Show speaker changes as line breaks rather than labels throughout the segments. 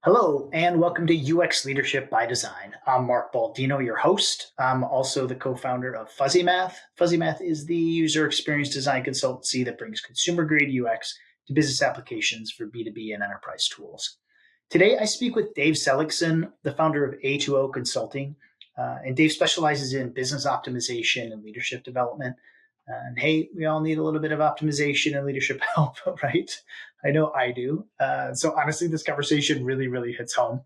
Hello, and welcome to UX Leadership by Design. I'm Mark Baldino, your host. I'm also the co founder of Fuzzy Math. Fuzzy Math is the user experience design consultancy that brings consumer grade UX to business applications for B2B and enterprise tools. Today, I speak with Dave Seligsohn, the founder of A2O Consulting. And Dave specializes in business optimization and leadership development. And hey, we all need a little bit of optimization and leadership help, right? I know I do. So honestly, this conversation really, really hits home.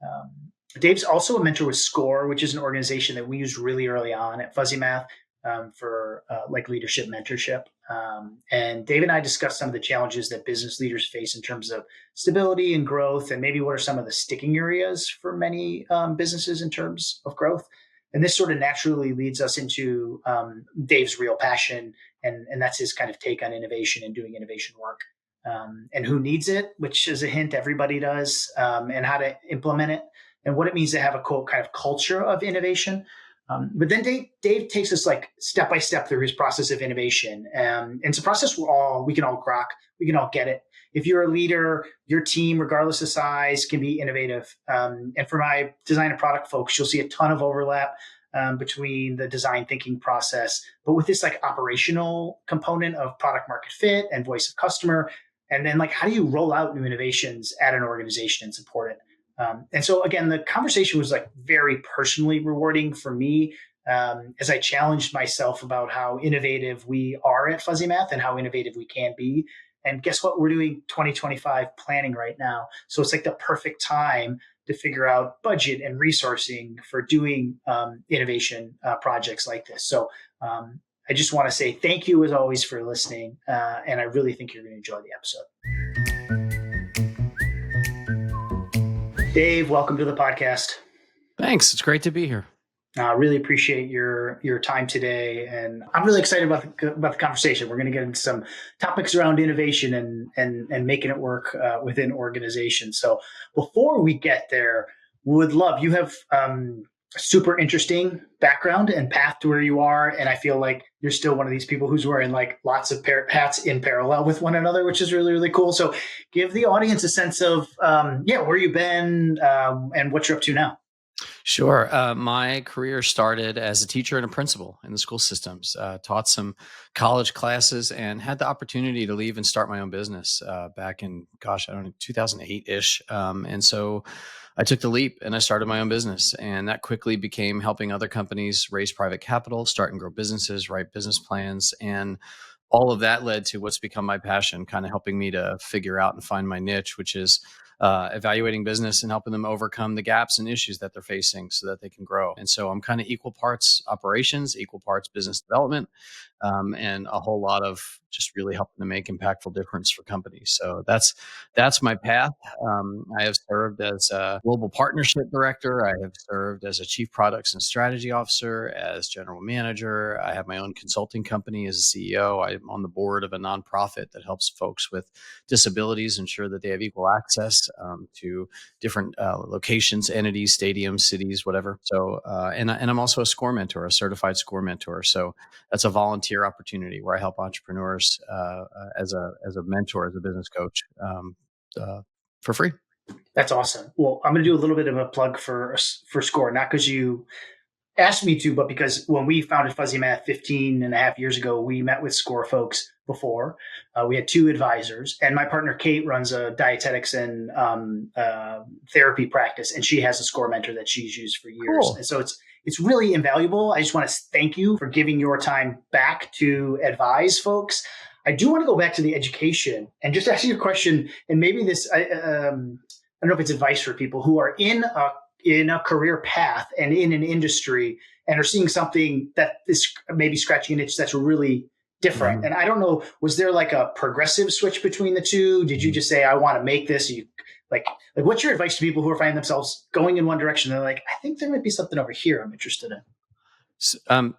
Um, Dave's also a mentor with SCORE, which is an organization that we used really early on at Fuzzy Math for like leadership mentorship. And Dave and I discussed some of the challenges that business leaders face in terms of stability and growth, and maybe what are some of the sticking areas for many businesses in terms of growth. And this sort of naturally leads us into Dave's real passion, and that's his kind of take on innovation and doing innovation work, and who needs it, which is a hint everybody does, and how to implement it, and what it means to have a quote kind of culture of innovation. But then Dave takes us like step by step through his process of innovation, and it's a process we can all grok, we can all get it. If you're a leader, your team, regardless of size, can be innovative. And for my design and product folks, you'll see a ton of overlap between the design thinking process, but with this like operational component of product market fit and voice of customer. And then like, how do you roll out new innovations at an organization and support it? And so again, the conversation was like very personally rewarding for me, as I challenged myself about how innovative we are at Fuzzy Math and how innovative we can be. And guess what? We're doing 2025 planning right now. So it's like the perfect time to figure out budget and resourcing for doing innovation projects like this. So I just want to say thank you as always for listening. And I really think you're going to enjoy the episode. Dave, welcome to the podcast.
Thanks. It's great to be here.
I really appreciate your time today, and I'm really excited about the conversation. We're going to get into some topics around innovation and making it work within organizations. So before we get there, would love you have super interesting background and path to where you are, and I feel like you're still one of these people who's wearing like lots of hats in parallel with one another, which is really, really cool. So give the audience a sense of where you've been and what you're up to now.
Sure. My career started as a teacher and a principal in the school systems, taught some college classes and had the opportunity to leave and start my own business back in, 2008-ish. And so I took the leap and I started my own business, and that quickly became helping other companies raise private capital, start and grow businesses, write business plans. And all of that led to what's become my passion, kind of helping me to figure out and find my niche, which is evaluating business and helping them overcome the gaps and issues that they're facing so that they can grow. And so I'm kind of equal parts operations, equal parts business development, and a whole lot of just really helping to make impactful difference for companies. So that's my path. I have served as a global partnership director. I have served as a chief products and strategy officer, as general manager. I have my own consulting company as a CEO. I'm on the board of a nonprofit that helps folks with disabilities ensure that they have equal access to different locations, entities, stadiums, cities, whatever. So, and I'm also a SCORE mentor, a certified SCORE mentor. So that's a volunteer opportunity where I help entrepreneurs as a mentor, as a business coach, for free.
That's awesome. Well, I'm going to do a little bit of a plug for SCORE, not because you asked me to, but because when we founded Fuzzy Math 15 and a half years ago, we met with SCORE folks before. We had two advisors, and my partner Kate runs a dietetics and therapy practice, and she has a SCORE mentor that she's used for years. Cool. And so it's really invaluable. I just want to thank you for giving your time back to advise folks. I do want to go back to the education and just ask you a question, and maybe this, I don't know if it's advice for people who are in a career path and in an industry and are seeing something that is maybe scratching an itch that's really different. Mm-hmm. And I don't know, was there like a progressive switch between the two? Did you just say, I want to make this? You like what's your advice to people who are finding themselves going in one direction? They're like, I think there might be something over here I'm interested in.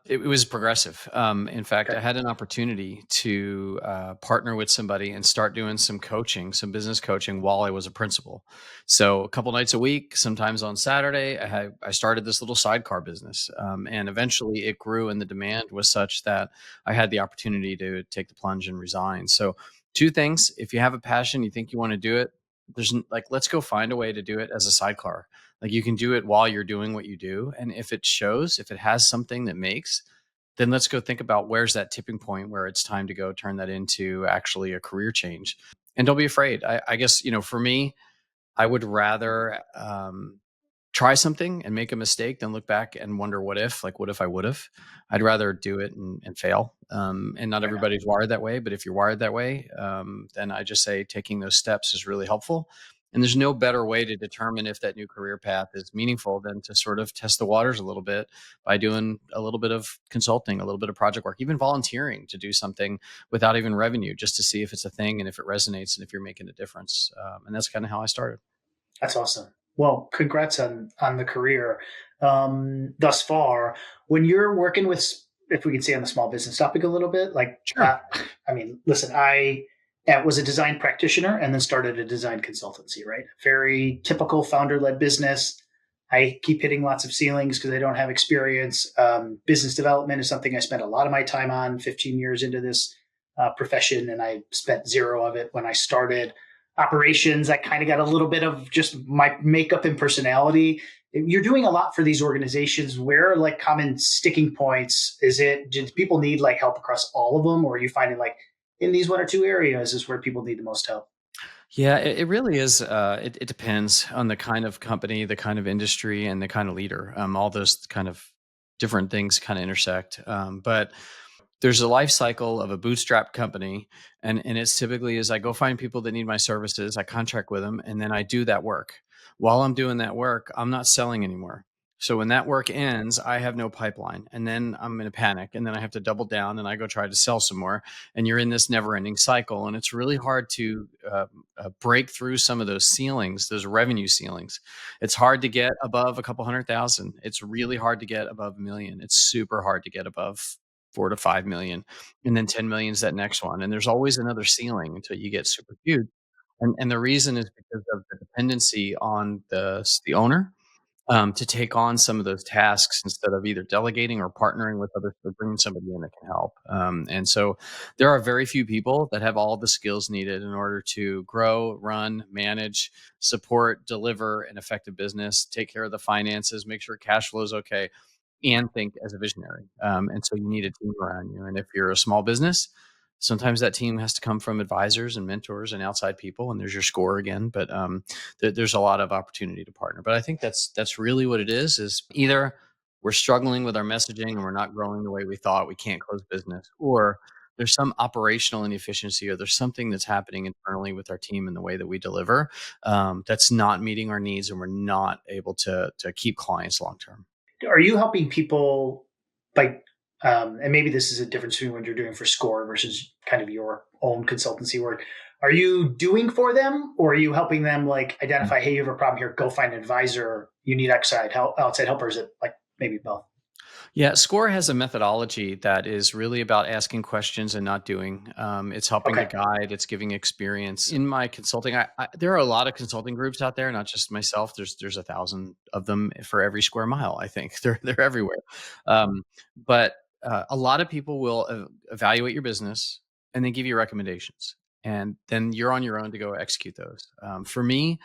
It was progressive. In fact, okay. I had an opportunity to partner with somebody and start doing some coaching, some business coaching while I was a principal. So a couple nights a week, sometimes on Saturday, I started this little sidecar business. And eventually it grew, and the demand was such that I had the opportunity to take the plunge and resign. So two things: if you have a passion, you think you want to do it, like, let's go find a way to do it as a sidecar. Like, you can do it while you're doing what you do. And if it shows, if it has something that makes, then let's go think about where's that tipping point where it's time to go turn that into actually a career change. And don't be afraid. I guess, for me, I would rather try something and make a mistake than look back and wonder what if I would have. I'd rather do it and fail. And not
Fair enough.
everybody's wired that way, but if you're wired that way, then I just say taking those steps is really helpful. And there's no better way to determine if that new career path is meaningful than to sort of test the waters a little bit by doing a little bit of consulting, a little bit of project work, even volunteering to do something without even revenue, just to see if it's a thing and if it resonates and if you're making a difference. And that's kind of how I started.
That's awesome. Well, congrats on the career thus far. When you're working with, if we can say on the small business topic a little bit, like,
Sure.
I mean, listen, I was a design practitioner and then started a design consultancy, right? Very typical founder led business. I keep hitting lots of ceilings because I don't have experience. Business development is something I spent a lot of my time on, 15 years into this profession, and I spent zero of it when I started. Operations, I kind of got a little bit of just my makeup and personality. You're doing a lot for these organizations. Where are like common sticking points? Do people need like help across all of them, or are you finding like in these one or two areas is where people need the most help?
Yeah, it really is. It depends on the kind of company, the kind of industry, and the kind of leader. All those kind of different things kind of intersect. But there's a life cycle of a bootstrap company, and it's typically is I go find people that need my services, I contract with them, and then I do that work. While I'm doing that work, I'm not selling anymore. So when that work ends, I have no pipeline, and then I'm in a panic, and then I have to double down, and I go try to sell some more, and you're in this never-ending cycle, and it's really hard to break through some of those ceilings, those revenue ceilings. It's hard to get above a couple 100,000. It's really hard to get above 1 million. It's super hard to get above 4 to 5 million, and then 10 million is that next one. And there's always another ceiling until you get super huge. And the reason is because of the dependency on the owner to take on some of those tasks instead of either delegating or partnering with others or bringing somebody in that can help. And so there are very few people that have all the skills needed in order to grow, run, manage, support, deliver an effective business, take care of the finances, make sure cash flow is okay, and think as a visionary. And so you need a team around you. And if you're a small business, sometimes that team has to come from advisors and mentors and outside people. And there's your score again. But there's a lot of opportunity to partner. But I think that's really what it is. Is either we're struggling with our messaging and we're not growing the way we thought, we can't close business, or there's some operational inefficiency, or there's something that's happening internally with our team and the way that we deliver that's not meeting our needs, and we're not able to keep clients long term.
Are you helping people like, and maybe this is a difference between what you're doing for Score versus kind of your own consultancy work. Are you doing for them, or are you helping them like identify, hey, you have a problem here, go find an advisor, you need outside help, or is it like maybe both?
Yeah, SCORE has a methodology that is really about asking questions and not doing. It's helping to
Okay.
guide. It's giving experience. In my consulting, there are a lot of consulting groups out there, not just myself. There's 1,000 of them for every square mile. I think they're everywhere. But a lot of people will evaluate your business and then give you recommendations, and then you're on your own to go execute those. For me,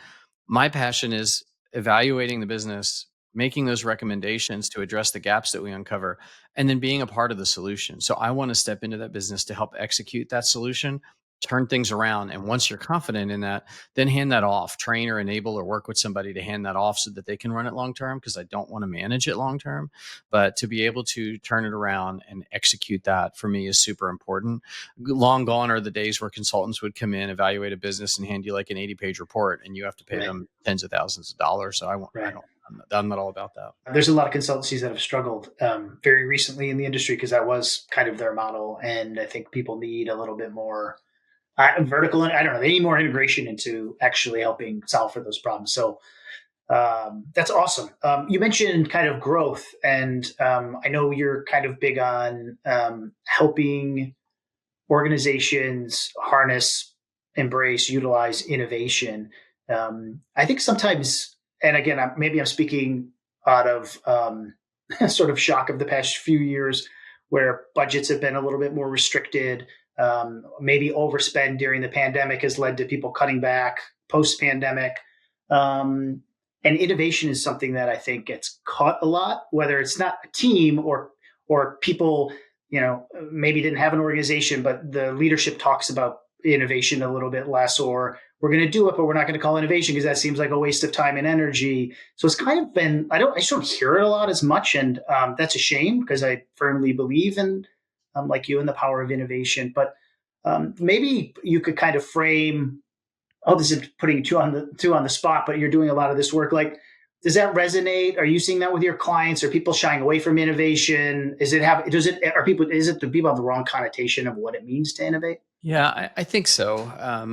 my passion is evaluating the business, making those recommendations to address the gaps that we uncover, and then being a part of the solution. So I want to step into that business to help execute that solution, turn things around. And once you're confident in that, then hand that off, train or enable or work with somebody to hand that off so that they can run it long term, because I don't want to manage it long term. But to be able to turn it around and execute that for me is super important. Long gone are the days where consultants would come in, evaluate a business, and hand you like an 80-page report, and you have to pay
Right.
them tens of thousands of dollars. So I
Right.
don't, I'm not all about that.
There's a lot of consultancies that have struggled very recently in the industry because that was kind of their model, and I think people need a little bit more vertical. I don't know. They need more integration into actually helping solve for those problems. So that's awesome. You mentioned kind of growth, and I know you're kind of big on helping organizations harness, embrace, utilize innovation. I think sometimes, and again, maybe I'm speaking out of sort of shock of the past few years where budgets have been a little bit more restricted. Maybe overspend during the pandemic has led to people cutting back. post pandemic. Um, and innovation is something that I think gets caught a lot, whether it's not a team or people, maybe didn't have an organization, but the leadership talks about innovation a little bit less, or we're going to do it, but we're not going to call innovation because that seems like a waste of time and energy. So it's kind of been, I just don't hear it a lot as much. And that's a shame because I firmly believe in, like you, in the power of innovation. But maybe you could kind of frame, oh, this is putting two on the spot, but you're doing a lot of this work. Like, does that resonate? Are you seeing that with your clients? Are people shying away from innovation? Do people have the wrong connotation of what it means to innovate?
Yeah, I think so.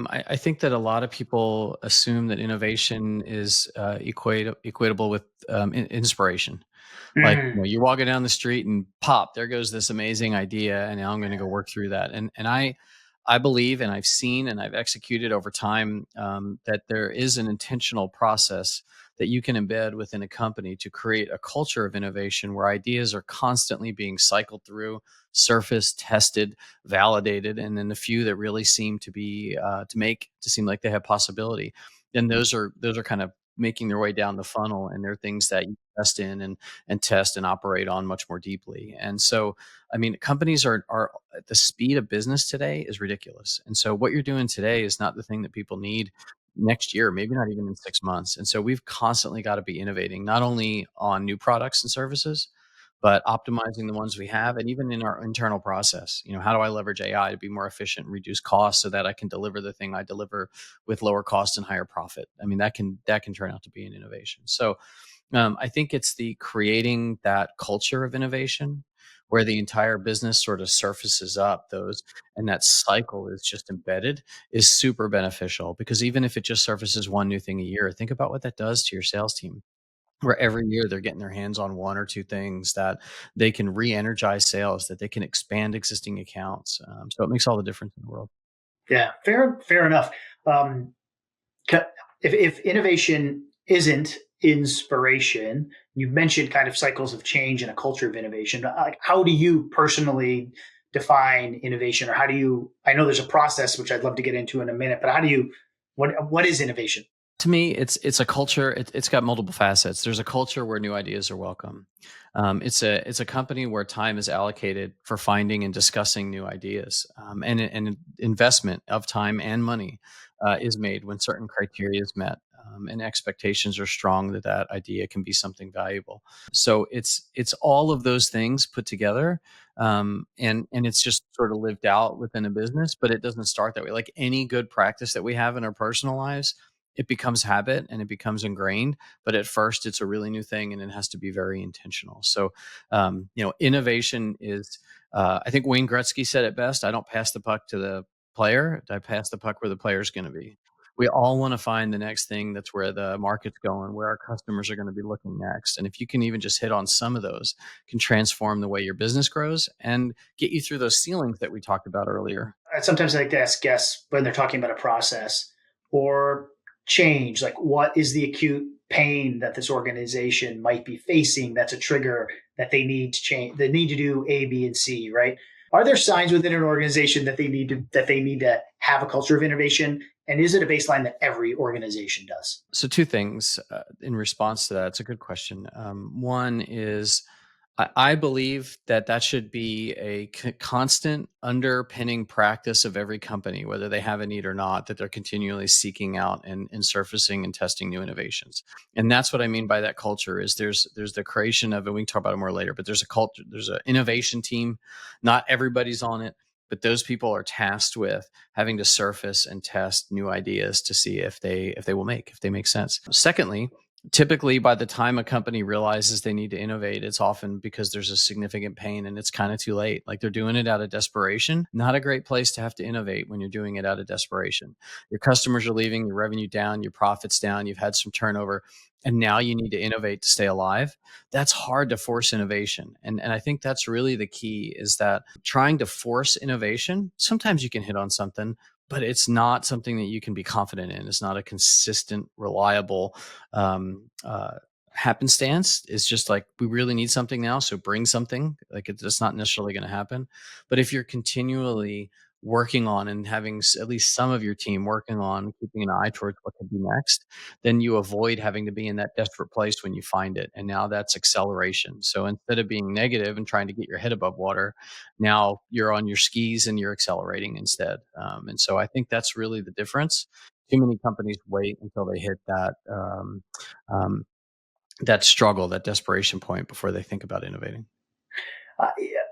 I think that a lot of people assume that innovation is equatable with inspiration. Like, you're walking down the street and pop, there goes this amazing idea, and now I'm going to go work through that. And I believe, and I've seen, and I've executed over time, that there is an intentional process that you can embed within a company to create a culture of innovation where ideas are constantly being cycled through, surfaced, tested, validated, and then the few that really seem to be to seem like they have possibility. Then those are kind of making their way down the funnel, and they're things that you invest in and test and operate on much more deeply. And so, I mean, companies are the speed of business today is ridiculous. And so what you're doing today is not the thing that people need next year, maybe not even in 6 months. And so we've constantly got to be innovating, not only on new products and services, but optimizing the ones we have, and even in our internal process. How do I leverage AI to be more efficient and reduce costs so that I can deliver the thing I deliver with lower cost and higher profit? I mean, that can turn out to be an innovation. So I think it's the creating that culture of innovation where the entire business sort of surfaces up those, and that cycle is just embedded, is super beneficial, because even if it just surfaces one new thing a year, think about what that does to your sales team, where every year they're getting their hands on one or two things that they can re-energize sales, that they can expand existing accounts. So it makes all the difference in the world.
Yeah, fair enough. Um, if innovation isn't inspiration, you've mentioned kind of cycles of change and a culture of innovation. Like, how do you personally define innovation, or how do you? I know there's a process which I'd love to get into in a minute, but how do you? What is innovation?
To me, it's a culture. It's got multiple facets. There's a culture where new ideas are welcome. It's a company where time is allocated for finding and discussing new ideas, and investment of time and money is made when certain criteria is met, and expectations are strong that that idea can be something valuable. So it's all of those things put together, and it's just sort of lived out within a business. But it doesn't start that way. Like any good practice that we have in our personal lives, it becomes habit and it becomes ingrained. But at first, it's a really new thing, and it has to be very intentional. So, innovation is. I think Wayne Gretzky said it best: "I don't pass the puck to the player; I pass the puck where the player's going to be." We all want to find the next thing that's where the market's going, where our customers are going to be looking next. And if you can even just hit on some of those, can transform the way your business grows and get you through those ceilings that we talked about earlier.
Sometimes I like to ask guests when they're talking about a process or change, like what is the acute pain that this organization might be facing that's a trigger that they need to change, they need to do A, B, and C, right? Are there signs within an organization that they need to have a culture of innovation? And is it a baseline that every organization does?
So, two things in response to that. It's a good question. One is, I believe that that should be a constant underpinning practice of every company, whether they have a need or not, that they're continually seeking out and surfacing and testing new innovations. And that's what I mean by that culture. Is there's the creation of, and we can talk about it more later, but there's a culture, there's an innovation team. Not everybody's on it, but those people are tasked with having to surface and test new ideas to see if they make sense. Secondly, typically by the time a company realizes they need to innovate, it's often because there's a significant pain and it's kind of too late. Like they're doing it out of desperation. Not a great place to have to innovate when you're doing it out of desperation. Your customers are leaving, your revenue down, your profits down, you've had some turnover, and now you need to innovate to stay alive. That's hard to force innovation. And I think that's really the key, is that trying to force innovation, sometimes you can hit on something, but it's not something that you can be confident in. It's not a consistent, reliable happenstance. It's just like, we really need something now, so bring something. Like it's not necessarily going to happen. But if you're continually working on and having at least some of your team working on keeping an eye towards what could be next, then you avoid having to be in that desperate place when you find it. And now that's acceleration. So instead of being negative and trying to get your head above water, now you're on your skis and you're accelerating instead. And so I think that's really the difference. Too many companies wait until they hit um, that struggle, that desperation point before they think about innovating.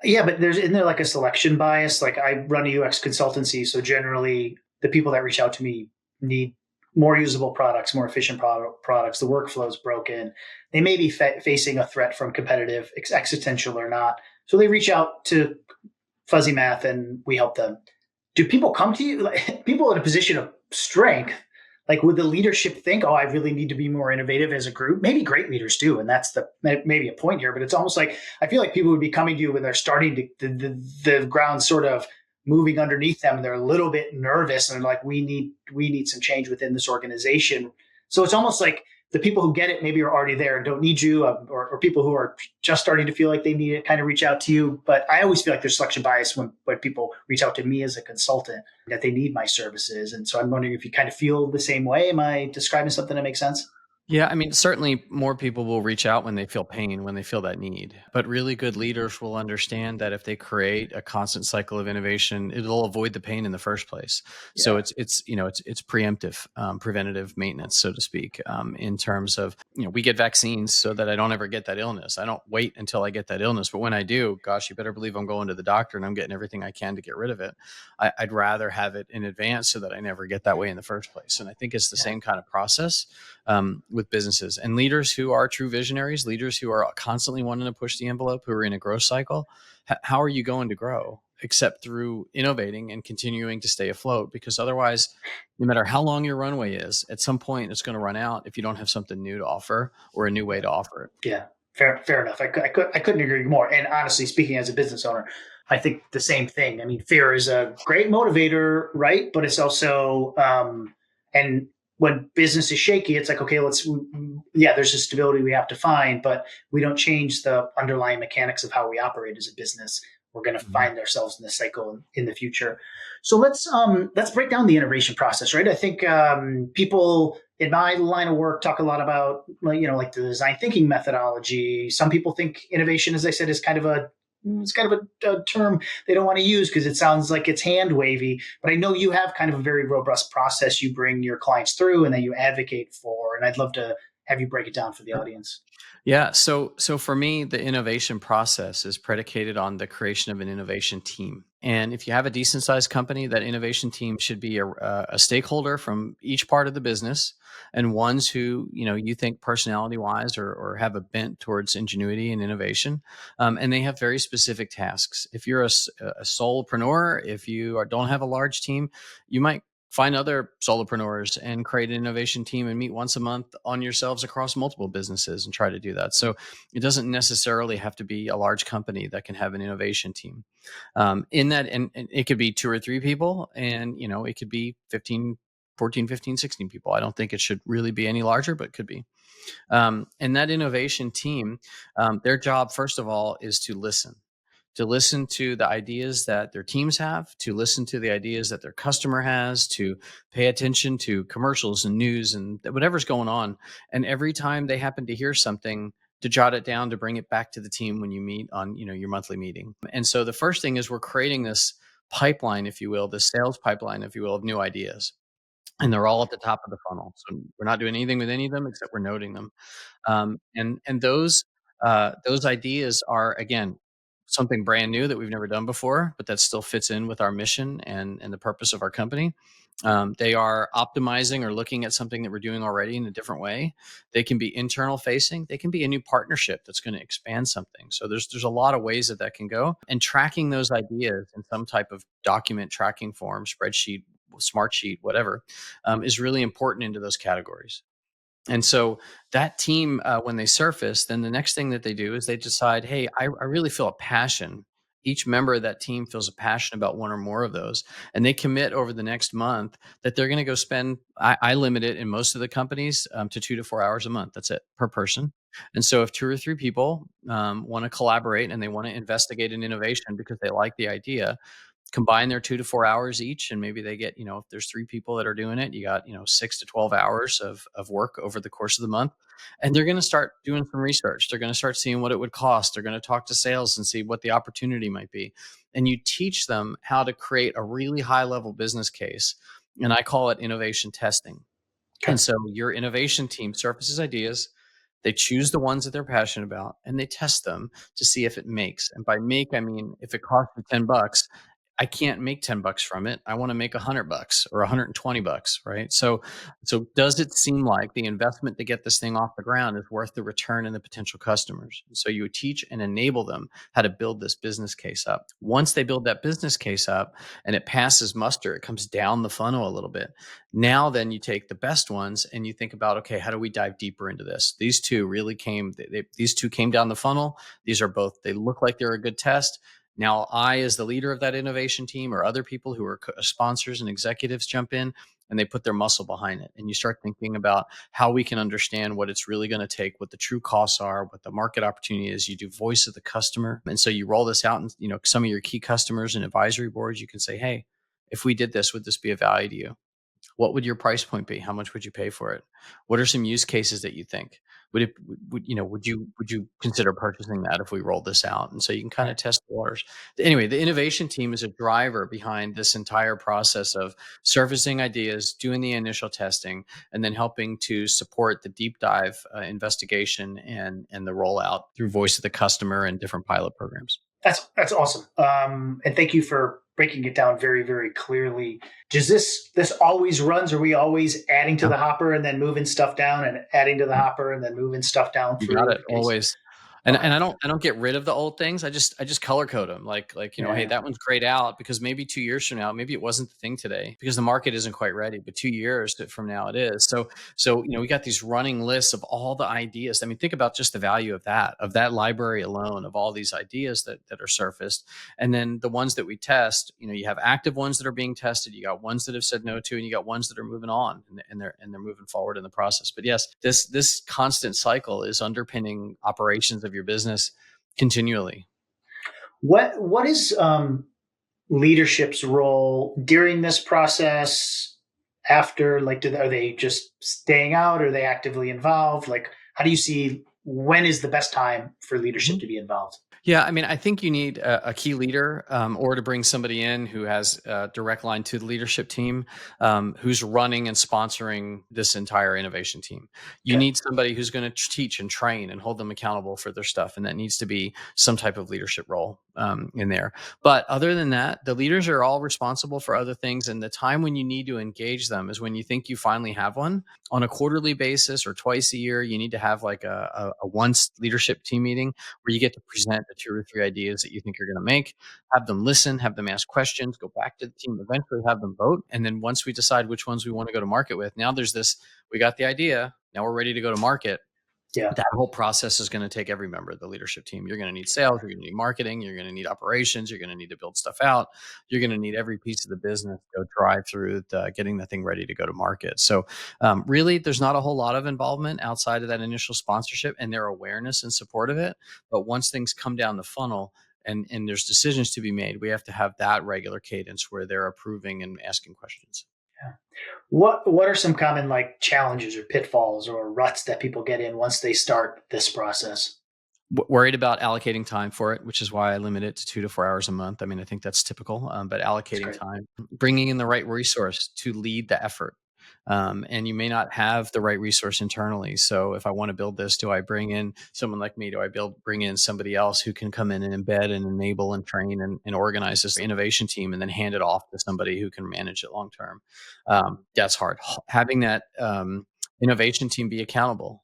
Yeah, but isn't there like a selection bias? Like I run a UX consultancy, so generally the people that reach out to me need more usable products, more efficient products. The workflow is broken. They may be facing a threat from competitive, existential or not. So they reach out to Fuzzy Math and we help them. Do people come to you, like, people in a position of strength? Like, would the leadership think, oh, I really need to be more innovative as a group? Maybe great leaders do. And that's maybe a point here, but it's almost like I feel like people would be coming to you when they're starting to, the ground sort of moving underneath them and they're a little bit nervous and they're like, we need some change within this organization. So it's almost like the people who get it maybe are already there and don't need you, or people who are just starting to feel like they need it kind of reach out to you. But I always feel like there's selection bias when people reach out to me as a consultant that they need my services. And so I'm wondering if you kind of feel the same way. Am I describing something that makes sense?
Yeah, I mean, certainly more people will reach out when they feel pain, when they feel that need. But really good leaders will understand that if they create a constant cycle of innovation, it'll avoid the pain in the first place. So
Yeah.
it's preemptive, preventative maintenance, so to speak. In terms of we get vaccines so that I don't ever get that illness. I don't wait until I get that illness, but when I do, gosh, you better believe I'm going to the doctor and I'm getting everything I can to get rid of it. I'd rather have it in advance so that I never get that way in the first place. And I think it's the
Yeah.
same kind of process with businesses and leaders who are true visionaries, leaders who are constantly wanting to push the envelope, who are in a growth cycle. How are you going to grow except through innovating and continuing to stay afloat? Because otherwise, no matter how long your runway is, at some point it's going to run out if you don't have something new to offer or a new way to offer it.
Yeah. Fair enough. I couldn't agree more. And honestly, speaking as a business owner, I think the same thing. I mean, fear is a great motivator, right? But it's also, and when business is shaky, it's like, okay, yeah, there's a stability we have to find, but we don't change the underlying mechanics of how we operate as a business. We're going to
Mhm.
find ourselves in this cycle in the future. So let's break down the innovation process, right? I think people in my line of work talk a lot about like the design thinking methodology. Some people think innovation, as I said, is kind of a term they don't want to use because it sounds like it's hand wavy. But I know you have kind of a very robust process you bring your clients through and that you advocate for. And I'd love to have you break it down for the audience.
Yeah, so for me, the innovation process is predicated on the creation of an innovation team. And if you have a decent sized company, that innovation team should be a stakeholder from each part of the business, and ones who you think personality wise or have a bent towards ingenuity and innovation, and they have very specific tasks. If you're a solopreneur, if you don't have a large team, you might find other solopreneurs and create an innovation team and meet once a month on yourselves across multiple businesses and try to do that. So it doesn't necessarily have to be a large company that can have an innovation team. In that, and it could be two or three people, and it could be 15, 14, 15, 16 people. I don't think it should really be any larger, but it could be. And that innovation team, their job, first of all, is to listen to the ideas that their teams have, to listen to the ideas that their customer has, to pay attention to commercials and news and whatever's going on. And every time they happen to hear something, to jot it down, to bring it back to the team when you meet on your monthly meeting. And so the first thing is we're creating this pipeline, if you will, this sales pipeline, if you will, of new ideas. And they're all at the top of the funnel. So we're not doing anything with any of them except we're noting them. And those ideas are, again, something brand new that we've never done before, but that still fits in with our mission and the purpose of our company. They are optimizing or looking at something that we're doing already in a different way. They can be internal facing. They can be a new partnership that's going to expand something. So there's a lot of ways that can go. And tracking those ideas in some type of document tracking form, spreadsheet, smart sheet, whatever, is really important into those categories. And so that team, when they surface, then the next thing that they do is they decide, hey, I really feel a passion. Each member of that team feels a passion about one or more of those. And they commit over the next month that they're going to go spend, I limit it in most of the companies to 2 to 4 hours a month. That's it per person. And so if two or three people want to collaborate and they want to investigate an innovation because they like the idea, combine their 2 to 4 hours each, and maybe they get, if there's 3 people that are doing it, you got, 6 to 12 hours of work over the course of the month. And they're going to start doing some research. They're going to start seeing what it would cost. They're going to talk to sales and see what the opportunity might be. And you teach them how to create a really high level business case. And I call it innovation testing.
Okay.
And so your innovation team surfaces ideas, they choose the ones that they're passionate about, and they test them to see if it makes. And by make, I mean, if it costs me $10, I can't make $10 from it. I want to make $100 or $120, right? So does it seem like the investment to get this thing off the ground is worth the return and the potential customers? And so you teach and enable them how to build this business case up. Once they build that business case up and it passes muster, it comes down the funnel a little bit. Now, then you take the best ones and you think about, okay, how do we dive deeper into this? These two really these two came down the funnel. These are both, they look like they're a good test. Now, I, as the leader of that innovation team, or other people who are sponsors and executives, jump in and they put their muscle behind it. And you start thinking about how we can understand what it's really going to take, what the true costs are, what the market opportunity is. You do voice of the customer. And so you roll this out, and some of your key customers and advisory boards, you can say, hey, if we did this, would this be of value to you? What would your price point be? How much would you pay for it? What are some use cases that you think would you consider purchasing that if we rolled this out? And so you can kind
Okay.
of test the waters. Anyway, the innovation team is a driver behind this entire process of surfacing ideas, doing the initial testing, and then helping to support the deep dive investigation and the rollout through voice of the customer and different pilot programs.
That's awesome. And thank you for breaking it down very, very clearly. Does this always runs? Are we always adding to
Yeah,
the hopper and then moving stuff down, and adding to the hopper and then moving stuff down
you got
through?
it always. And
Okay.
and I don't get rid of the old things. I just color code them. Like, hey,
Yeah.
that one's grayed out because maybe 2 years from now, maybe it wasn't the thing today because the market isn't quite ready, but 2 years from now it is. So we got these running lists of all the ideas. I mean, think about just the value of that library alone, of all these ideas that are surfaced. And then the ones that we test, you have active ones that are being tested, you got ones that have said no to, and you got ones that are moving on, and they're moving forward in the process. But yes, this constant cycle is underpinning operations of your business continually.
What is leadership's role during this process? After, like, are they just staying out? Are they actively involved? Like, how do you see when is the best time for leadership
Mhm.
to be involved?
Yeah, I mean, I think you need a key leader, or to bring somebody in who has a direct line to the leadership team, who's running and sponsoring this entire innovation team. You
Okay.
need somebody who's going to teach and train and hold them accountable for their stuff, and that needs to be some type of leadership role in there. But other than that, the leaders are all responsible for other things, and the time when you need to engage them is when you think you finally have one. On a quarterly basis or twice a year, you need to have like a once leadership team meeting where you get to present the 2 or 3 ideas that you think you're going to make, have them listen, have them ask questions, go back to the team, eventually have them vote. And then once we decide which ones we want to go to market with, now there's this, we got the idea, now we're ready to go to market.
Yeah.
That whole process is going to take every member of the leadership team. You're going to need sales, you're going to need marketing, you're going to need operations, you're going to need to build stuff out. You're going to need every piece of the business to go drive through getting the thing ready to go to market. So, really, there's not a whole lot of involvement outside of that initial sponsorship and their awareness and support of it. But once things come down the funnel, and there's decisions to be made, we have to have that regular cadence where they're approving and asking questions.
Yeah. What are some common, like, challenges or pitfalls or ruts that people get in once they start this process?
Worried about allocating time for it, which is why I limit it to 2 to 4 hours a month. I mean, I think that's typical, but
That's
allocating
great.
time, bringing in the right resource to lead the effort. And you may not have the right resource internally. So if I want to build this, do I bring in someone like me? Do I bring in somebody else who can come in and embed and enable and train and organize this innovation team and then hand it off to somebody who can manage it long term? That's hard. Having that innovation team be accountable,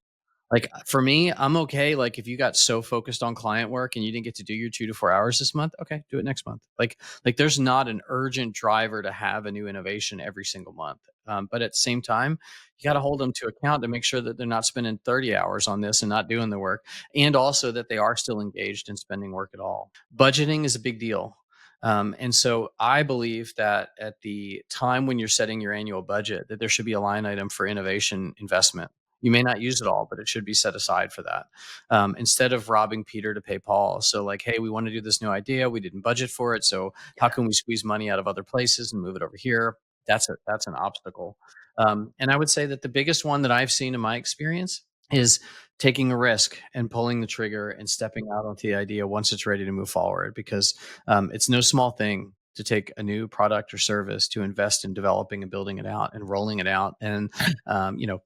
like for me, I'm okay. Like if you got so focused on client work and you didn't get to do your 2 to 4 hours this month, okay, do it next month. Like there's not an urgent driver to have a new innovation every single month. But at the same time, you got to hold them to account to make sure that they're not spending 30 hours on this and not doing the work, and also that they are still engaged in spending work at all. Budgeting is a big deal. And so I believe that at the time when you're setting your annual budget, that there should be a line item for innovation investment. You may not use it all, but it should be set aside for that. Instead of robbing Peter to pay Paul. So, like, hey, we want to do this new idea. We didn't budget for it. So, how can we squeeze money out of other places and move it over here? That's an obstacle. And I would say that the biggest one that I've seen in my experience is taking a risk and pulling the trigger and stepping out onto the idea once it's ready to move forward, because it's no small thing to take a new product or service, to invest in developing and building it out and rolling it out, and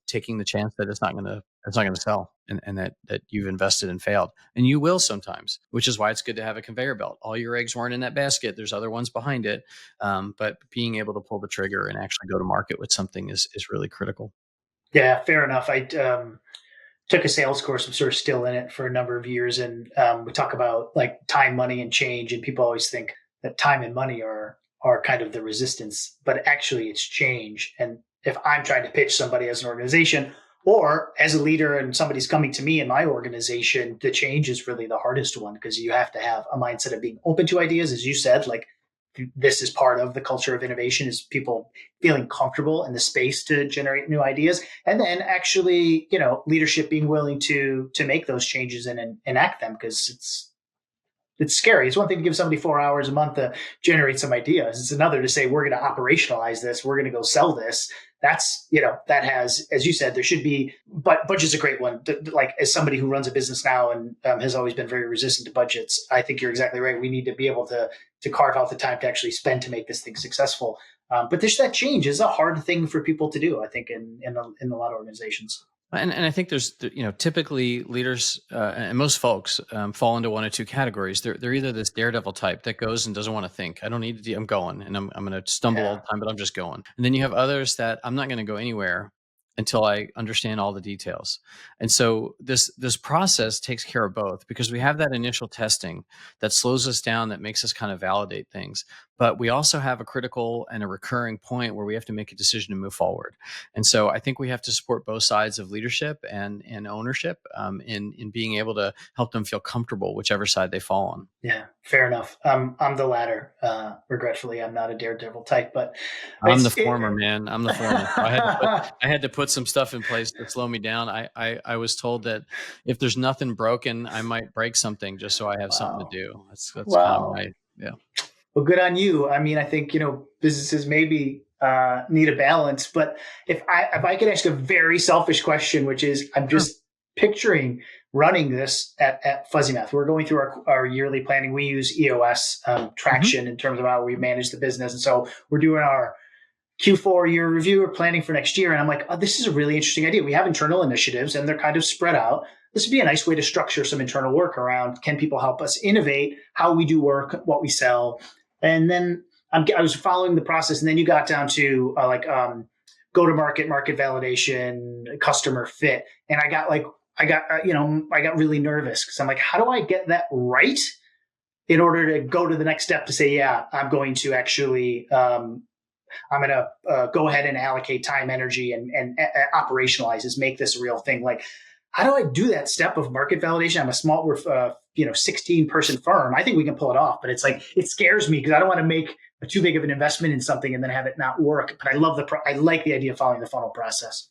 taking the chance that it's not going to sell, and that you've invested and failed, and you will sometimes, which is why it's good to have a conveyor belt. All your eggs weren't in that basket. There's other ones behind it, but being able to pull the trigger and actually go to market with something is really critical.
Yeah, fair enough. I took a sales course. I'm sort of still in it for a number of years, and we talk about like time, money, and change. And people always think that time and money are kind of the resistance, but actually it's change. And if I'm trying to pitch somebody as an organization or as a leader, and somebody's coming to me in my organization, the change is really the hardest one, because you have to have a mindset of being open to ideas, as you said. Like, this is part of the culture of innovation, is people feeling comfortable in the space to generate new ideas, and then actually, leadership being willing to make those changes and enact them, because it's scary. It's one thing to give somebody 4 hours a month to generate some ideas. It's another to say, we're going to operationalize this. We're going to go sell this. That's, that has, as you said, there should be, but budget's a great one. Like, as somebody who runs a business now and has always been very resistant to budgets, I think you're exactly right. We need to be able to carve out the time to actually spend to make this thing successful. But there's that change is a hard thing for people to do, I think, in a lot of organizations.
And I think there's, typically leaders and most folks fall into one or two categories. They're either this daredevil type that goes and doesn't want to think. I don't need to. I'm going, and I'm going to stumble all
Yeah.
the time, but I'm just going. And then you have others that I'm not going to go anywhere until I understand all the details. And so this process takes care of both, because we have that initial testing that slows us down, that makes us kind of validate things. But we also have a critical and a recurring point where we have to make a decision to move forward. And so I think we have to support both sides of leadership and ownership, in being able to help them feel comfortable, whichever side they fall on.
Yeah, fair enough. I'm the latter. Regretfully, I'm not a daredevil type, but
I'm the
it's
former, man. I'm the former. So I had to put some stuff in place to slow me down. I was told that if there's nothing broken, I might break something just so I have something to
wow,
do. That's kind of
wow.
my, yeah.
Well, good on you. I mean, I think businesses maybe need a balance, but if I could ask a very selfish question, which is, I'm
Sure.
just picturing running this at Fuzzy Math. We're going through our yearly planning. We use EOS
Hmm.
traction in terms of how we manage the business, and so we're doing our Q4 year review or planning for next year. And I'm like, oh, this is a really interesting idea. We have internal initiatives and they're kind of spread out. This would be a nice way to structure some internal work around, can people help us innovate how we do work, what we sell? And then I was following the process. And then you got down to go to market, market validation, customer fit. And I got really nervous, because I'm like, how do I get that right in order to go to the next step to say, yeah, I'm going to actually I'm going to go ahead and allocate time, energy, and operationalize this, make this a real thing. Like, how do I do that step of market validation? I'm a small, 16-person firm. I think we can pull it off, but it's like, it scares me, because I don't want to make too big of an investment in something and then have it not work. But I like the idea of following the funnel process.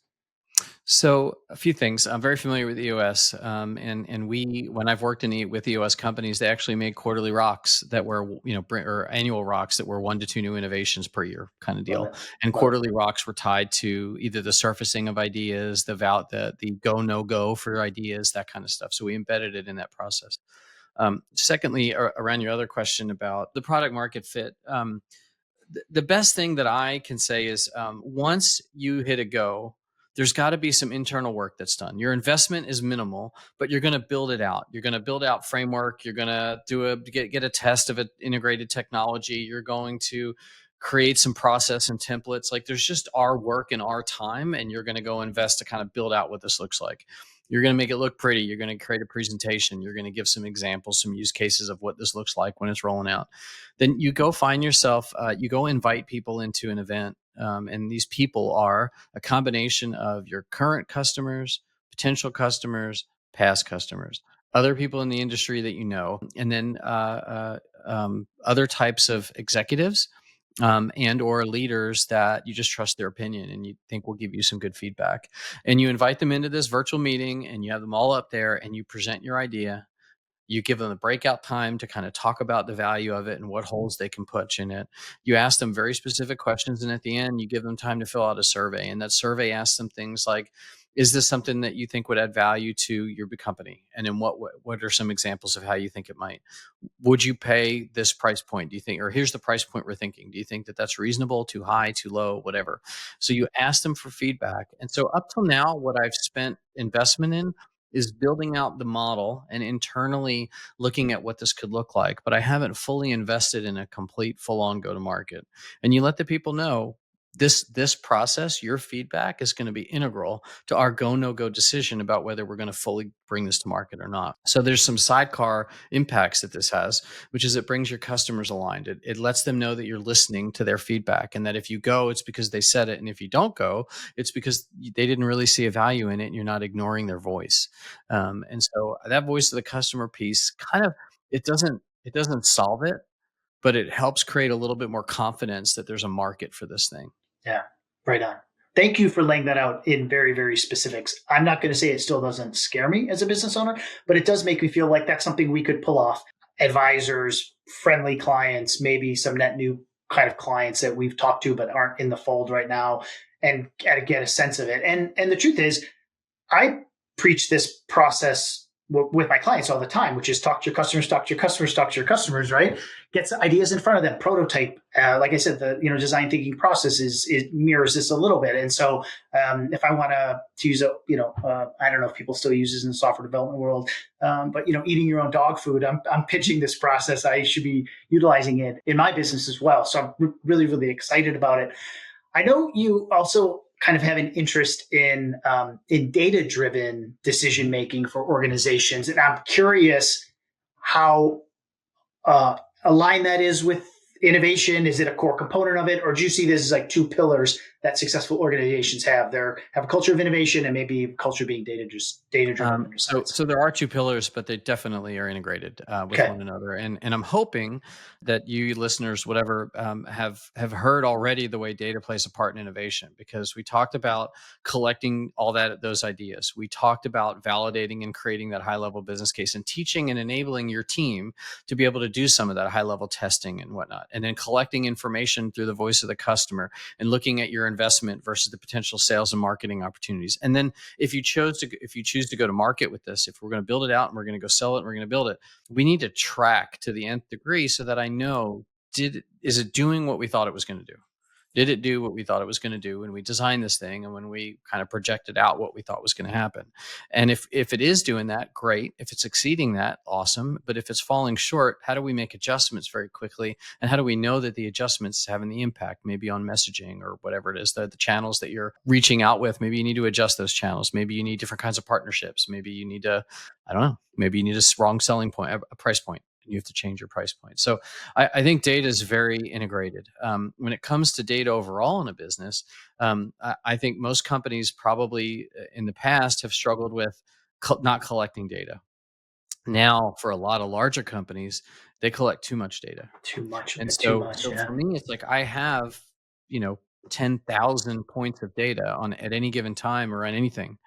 So a few things. I'm very familiar with EOS, and we, when I've worked with EOS companies, they actually made quarterly rocks that were, or annual rocks that were 1 to 2 new innovations per year, kind of
Love
deal.
it.
And
Love it.
quarterly rocks were tied to either the surfacing of ideas, the go no go for ideas, that kind of stuff. So we embedded it in that process. Secondly, around your other question about the product market fit. The best thing that I can say is, once you hit a go, there's got to be some internal work that's done. Your investment is minimal, but you're going to build it out. You're going to build out framework. You're going to get a test of an integrated technology. You're going to create some process and templates. Like, there's just our work and our time, and you're going to go invest to kind of build out what this looks like. You're going to make it look pretty. You're going to create a presentation. You're going to give some examples, some use cases of what this looks like when it's rolling out. Then you go find yourself, you go invite people into an event. And these people are a combination of your current customers, potential customers, past customers, other people in the industry that you know, and then other types of executives and or leaders that you just trust their opinion and you think will give you some good feedback. And you invite them into this virtual meeting and you have them all up there and you present your idea. You give them a breakout time to kind of talk about the value of it and what holes they can put in it. You ask them very specific questions, and at the end, you give them time to fill out a survey. And that survey asks them things like, "Is this something that you think would add value to your company? And in what are some examples of how you think it might? Would you pay this price point? Do you think, or here's the price point we're thinking? Do you think that that's reasonable, too high, too low, whatever?" So you ask them for feedback. And so up till now, what I've spent investment in is building out the model and internally looking at what this could look like. But I haven't fully invested in a complete full on go to market. And you let the people know this process, your feedback is going to be integral to our go no go decision about whether we're going to fully bring this to market or not. So there's some sidecar impacts that this has, which is it brings your customers aligned. It lets them know that you're listening to their feedback and that if you go, it's because they said it. And if you don't go, it's because they didn't really see a value in it and you're not ignoring their voice. And so that voice of the customer piece kind of, it doesn't solve it, but it helps create a little bit more confidence that there's a market for this thing.
Yeah, right on. Thank you for laying that out in very, very specifics. I'm not going to say it still doesn't scare me as a business owner, but it does make me feel like that's something we could pull off. Advisors, friendly clients, maybe some net new kind of clients that we've talked to but aren't in the fold right now, and get a sense of it. And the truth is, I preach this process with my clients all the time, which is talk to your customers, talk to your customers, talk to your customers, right? Get ideas in front of them, prototype. Like I said, the design thinking process it mirrors this a little bit. And so if I want to use I don't know if people still use this in the software development world, but eating your own dog food, I'm pitching this process. I should be utilizing it in my business as well. So I'm really, really excited about it. I know you also kind of have an interest in data-driven decision making for organizations, and I'm curious how aligned that is with innovation. Is it a core component of it, or do you see this as like two pillars that successful organizations have? They have a culture of innovation and maybe a culture being data-driven.
So there are two pillars, but they definitely are integrated with
Okay.
one another. And I'm hoping that you listeners, whatever, have heard already the way data plays a part in innovation, because we talked about collecting all those ideas. We talked about validating and creating that high level business case and teaching and enabling your team to be able to do some of that high level testing and whatnot, and then collecting information through the voice of the customer and looking at your investment versus the potential sales and marketing opportunities. And then if you choose to go to market with this, if we're going to build it out and we're going to go sell it and we're going to build it, we need to track to the nth degree so that I know, is it doing what we thought it was going to do? Did it do what we thought it was going to do when we designed this thing and when we kind of projected out what we thought was going to happen? And if it is doing that, great. If it's exceeding that, awesome. But if it's falling short, how do we make adjustments very quickly? And how do we know that the adjustments having the impact, maybe on messaging or whatever it is, the channels that you're reaching out with? Maybe you need to adjust those channels. Maybe you need different kinds of partnerships. Maybe you need to, I don't know, maybe you need a wrong selling point, a price point. You have to change your price point. So I think data is very integrated. When it comes to data overall in a business, I think most companies probably in the past have struggled with not collecting data. Now, for a lot of larger companies, they collect too much data.
Too much of
And
it, too
so,
much.
so
Yeah.
for me, it's like I have, you know, 10,000 points of data on at any given time or on anything.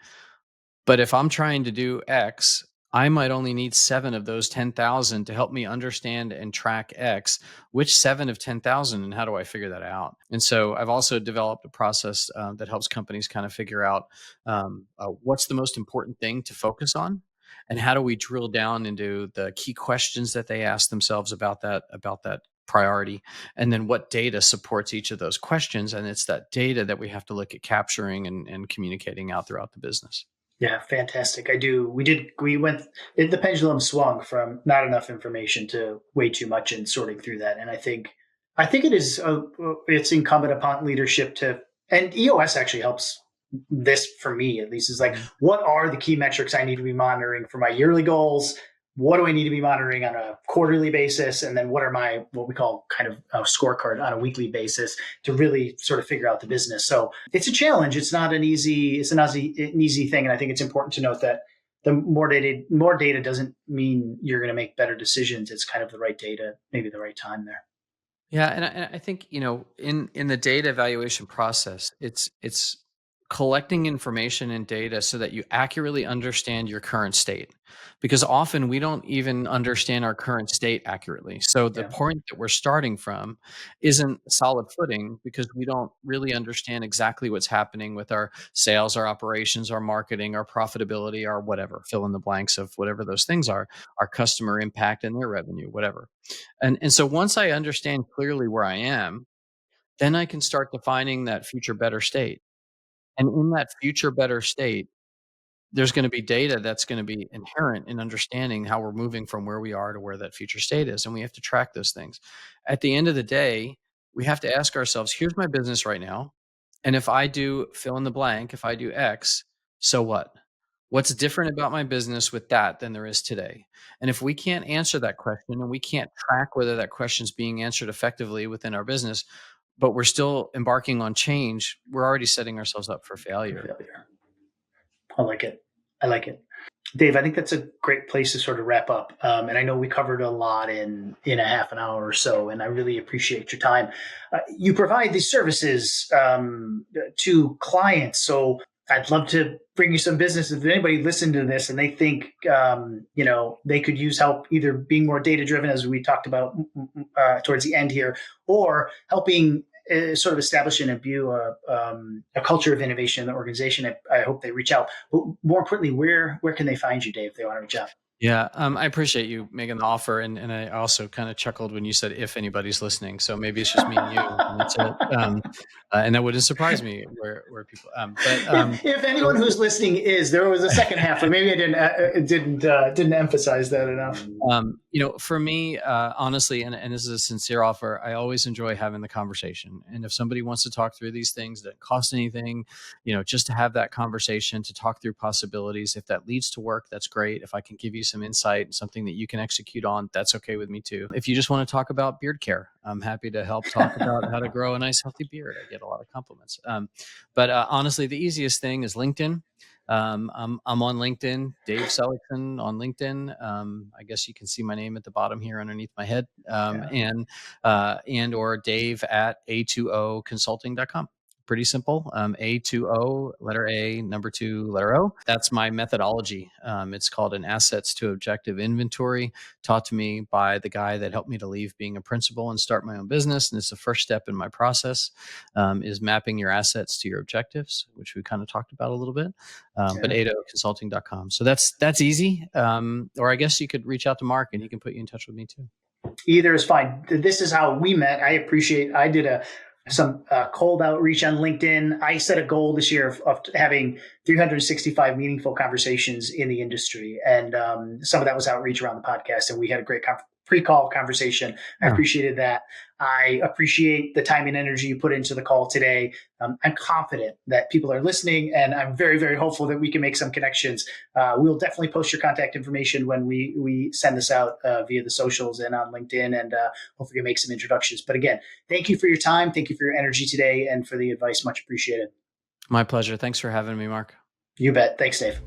But if I'm trying to do X, I might only need 7 of those 10,000 to help me understand and track X. Which 7 of 10,000, and how do I figure that out? And so I've also developed a process that helps companies kind of figure out what's the most important thing to focus on, and how do we drill down into the key questions that they ask themselves about that priority, and then what data supports each of those questions. And it's that data that we have to look at capturing and communicating out throughout the business.
Yeah, fantastic. I do. We went, the pendulum swung from not enough information to way too much and sorting through that. And I think it's incumbent upon leadership and EOS actually helps this for me, at least, is like,
Mhm.
what are the key metrics I need to be monitoring for my yearly goals? What do I need to be monitoring on a quarterly basis? And then what we call kind of a scorecard on a weekly basis to really sort of figure out the business. So it's a challenge. It's an easy thing. And I think it's important to note that the more data doesn't mean you're going to make better decisions. It's kind of the right data, maybe the right time there.
Yeah, and I think, in the data evaluation process, it's collecting information and data so that you accurately understand your current state. Because often we don't even understand our current state accurately. So the
Yeah,
point that we're starting from isn't solid footing because we don't really understand exactly what's happening with our sales, our operations, our marketing, our profitability, our whatever, fill in the blanks of whatever those things are, our customer impact and their revenue, whatever. And so once I understand clearly where I am, then I can start defining that future better state. And in that future better state, there's going to be data that's going to be inherent in understanding how we're moving from where we are to where that future state is. And we have to track those things. At the end of the day, we have to ask ourselves, here's my business right now. And if I do fill in the blank, if I do X, so what? What's different about my business with that than there is today? And if we can't answer that question and we can't track whether that question is being answered effectively within our business, but we're still embarking on change, we're already setting ourselves up for
for
failure.
failure. I like it. I like it. Dave, I think that's a great place to sort of wrap up. And I know we covered a lot in a half an hour or so, and I really appreciate your time. You provide these services to clients, so I'd love to bring you some business. If anybody listened to this and they think they could use help either being more data driven, as we talked about towards the end here, or helping sort of establish and imbue a culture of innovation in the organization. I hope they reach out. But more importantly, where can they find you, Dave, if they want to reach out?
Yeah, I appreciate you making the offer, and I also kind of chuckled when you said if anybody's listening. So maybe it's just me and you, and that's it. And that wouldn't surprise me where people.
If anyone
So
who's listening is, there was a second half, but maybe I didn't emphasize that enough.
for me, honestly, and this is a sincere offer, I always enjoy having the conversation. And if somebody wants to talk through these things that cost anything, just to have that conversation, to talk through possibilities, if that leads to work, that's great. If I can give you some insight and something that you can execute on, that's okay with me too. If you just want to talk about beard care, I'm happy to help talk about how to grow a nice, healthy beard. I get a lot of compliments. But honestly, the easiest thing is LinkedIn. I'm on LinkedIn, Dave Seligsohn on LinkedIn. I guess you can see my name at the bottom here underneath my head,
Yeah.
and or Dave at A2O Consulting.com. Pretty simple. A2O, letter A, number two, letter O. That's my methodology. It's called an assets to objective inventory, taught to me by the guy that helped me to leave being a principal and start my own business. And it's the first step in my process, is mapping your assets to your objectives, which we kind of talked about a little bit. But
Yeah.
A2Oconsulting.com. So that's easy. Or I guess you could reach out to Mark and he can put you in touch with me too.
Either is fine. This is how we met. I did some cold outreach on LinkedIn. I set a goal this year of having 365 meaningful conversations in the industry, and some of that was outreach around the podcast. And we had a great pre-call conversation. I
Yeah.
appreciated that. I appreciate the time and energy you put into the call today. I'm confident that people are listening, and I'm very, very hopeful that we can make some connections. We'll definitely post your contact information when we send this out via the socials and on LinkedIn, and hopefully make some introductions. But again, thank you for your time. Thank you for your energy today and for the advice. Much appreciated.
My pleasure. Thanks for having me, Mark.
You bet. Thanks, Dave.